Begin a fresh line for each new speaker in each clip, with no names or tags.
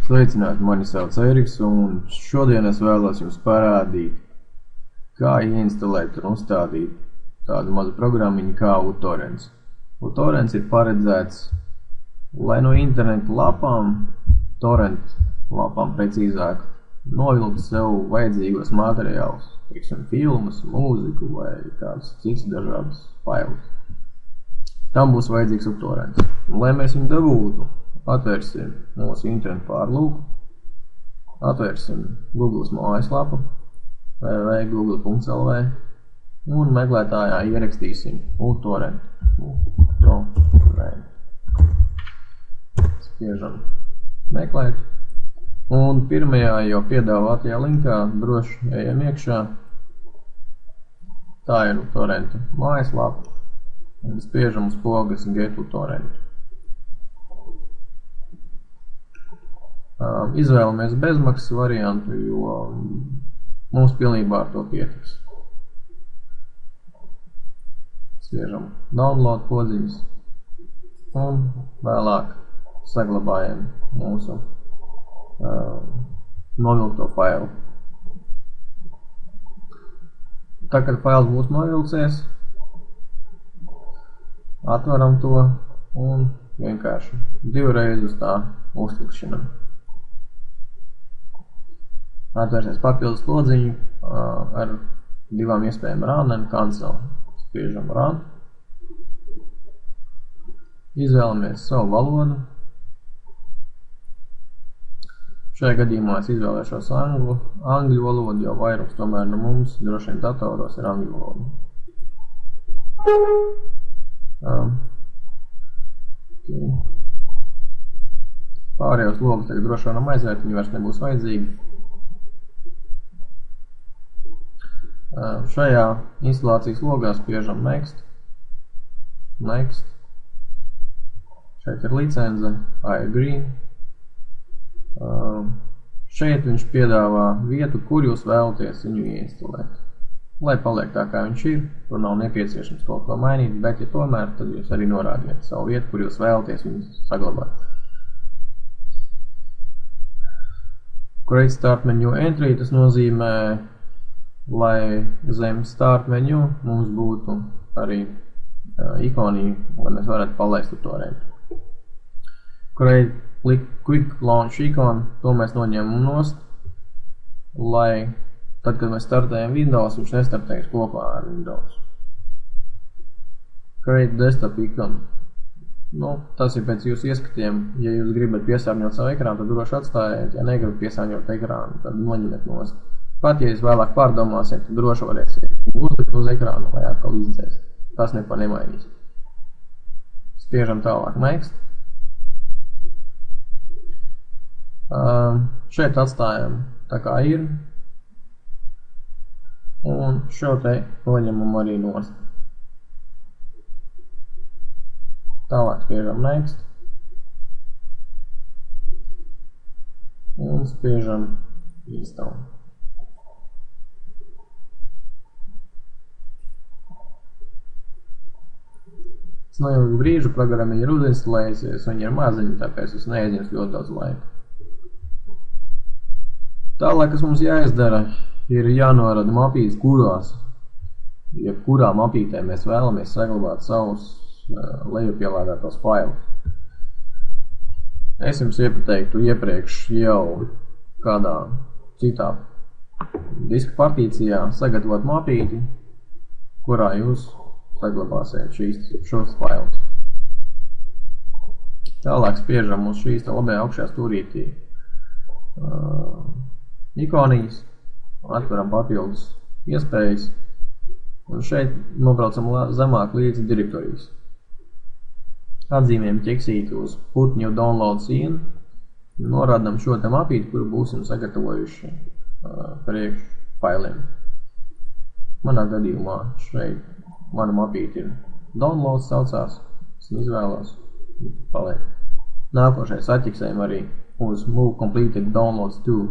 Sveicināti, mani sauc Eriks, un šodien es vēlos jums parādīt, kā ieinstalēt un uzstādīt tādu mazu programmiņu kā uTorrents. uTorrents ir paredzēts, lai no interneta lapām, torrent lapām precīzāk, novilkt sev vajadzīgos materiālus, teiksim, filmas, mūziku vai kādus cits dažādus failus. Tam būs vajadzīgs uTorrents. Lai mēs viņu dabūtu, atvērsim mūsu internetu pārlūku, atvērsim Googles mājaslapu www.google.lv un meklētājā ierakstīsim uTorrent. Spiežam meklēt. Un pirmajā jau piedāvātajā linkā droši ejam iekšā. Tā ir uTorrenta mājaslapa. Un spiežam uz pogas Get uTorrent. Izvēlamies bezmaksas variantu, jo mums pilnībā ar to pietiks. Spiežam download podziņas un vēlāk saglabājam mūsu novilkto failu. Tā, kad fails būs novilcies, atveram to un vienkārši divreiz uz tā uzklikšanam. Atvērsies papildus lodziņu ar divām iespējām run un cancel. Spiežam run. Izvēlamies savu valodu. Šajā gadījumā es izvēlēšos angļu valodu, jo vairums tomēr no mums droši vien datoros ir angļu valoda. Pārējos logus tagad droši varam aizvērt, viņi vairs nebūs vajadzīgi. Šajā instalācijas logā spiežam Next. Šeit ir licence, I agree. Šeit viņš piedāvā vietu, kur jūs vēlaties viņu ieinstalēt. Lai paliek tā, kā viņš ir, tur nav nepieciešams kaut ko mainīt, bet ja tomēr, tad jūs arī norādiet savu vietu, kur jūs vēlaties viņu saglabāt. Create Start Menu Entry, tas nozīmē, lai zem Start menu mums būtu arī ikoniņa, lai mēs varētu palaist uTorrent. Create Quick Launch ikonu, to mēs noņemam nost, lai tad, kad mēs startējam Windows, viņš nestartēs kopā ar Windows. Create Desktop ikonu. Tas ir pēc jūsu ieskatiem. Ja jūs gribat piesārņot savu ekrānu, tad droši atstājiet. Ja negribat piesārņot ekrānu, tad noņemiet nost. Pat, ja jūs vēlāk pārdomāsiet, tad droši varēsiet uzlikt uz ekrānu vai atkal izdzēst. Tas neko nemainīs. Spiežam tālāk Next. Šeit atstājam tā kā ir. Un šo te noņemam arī nost. Tālāk spiežam Next. Un spiežam Install. No ilgu brīžu programmiņa ir uzinstalējusies, viņa ir maziņa, tāpēc es neaizņems ļoti daudz laika. Tālāk, kas mums jāizdara, ir jānorada mapītes, kurā mapītē mēs vēlamies saglabāt savus lejupielādētos failus. Es jums iepateiktu iepriekš jau kādā citā diska partīcijā sagatavot mapīti, kurā jūs saglabāsiet šos failus. Tālāk spiežam uz šīs labajā augšējā stūrītī ikoniņas, atveram papildus iespējas, un šeit nobraucam zemāk līdz direktorijas. Atzīmējam ķeksīti uz Put New Downloads in, norādam šo te mapīti, kuru būsim sagatavojuši priekš failiem. Manā gadījumā šeit mana mapīte ir Downloads saucās, es izvēlos, paliek. Nākošais atķiksējam arī uz Move Completed Downloads to.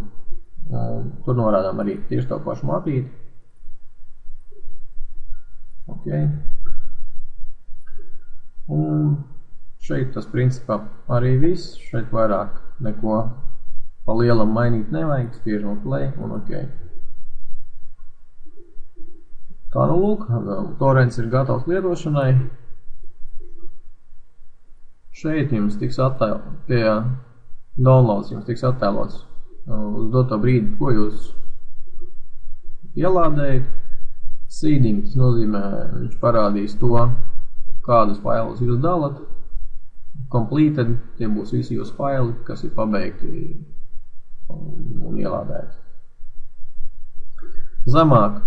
Tur norādām arī tieši to pašu mapīti. Ok. Un šeit tas principā arī viss. Šeit vairāk neko Pa lielam mainīt nevajag, spiežam play un ok. Tā nu lūk, torrents ir gatavs lietošanai. Šeit jums tiks attēlots, pie downloads jums tiks attēlots uz doto brīdi, ko jūs ielādējat. Seeding, tas nozīmē, viņš parādīs to, kādus failus jūs dalat. Completed, tie būs visi jūsu faili, kas ir pabeigti un ielādēti. Zemāk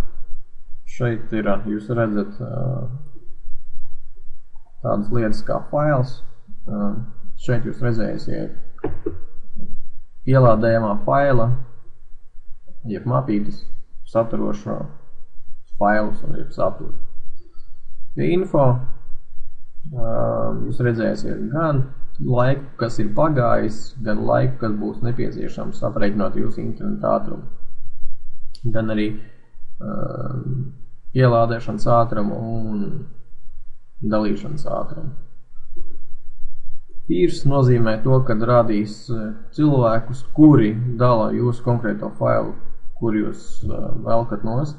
šeit ir, jūs redzat tādas lietas kā fails. Šeit jūs redzēsiet ielādējamā faila, jeb mapītes saturošo failus un jeb saturu. Pie info jūs redzēsiet gan laiku, kas ir pagājis, gan laiku, kas būs nepieciešams aprēķinot jūsu internetu ātrumu. Gan arī ielādēšanas ātrumu un dalīšanas ātrumu. Tīrs nozīmē to, kad rādīs cilvēkus, kuri dala jūsu konkrēto failu, kur jūs velkat nost.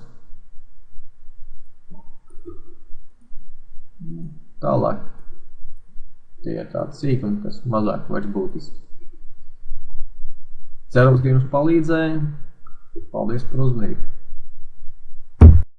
Tālāk tie ir tādi sīkumi, kas mazāk vairs būtiski. Cerams, ka jums palīdzēja. Paldies par uzmanību!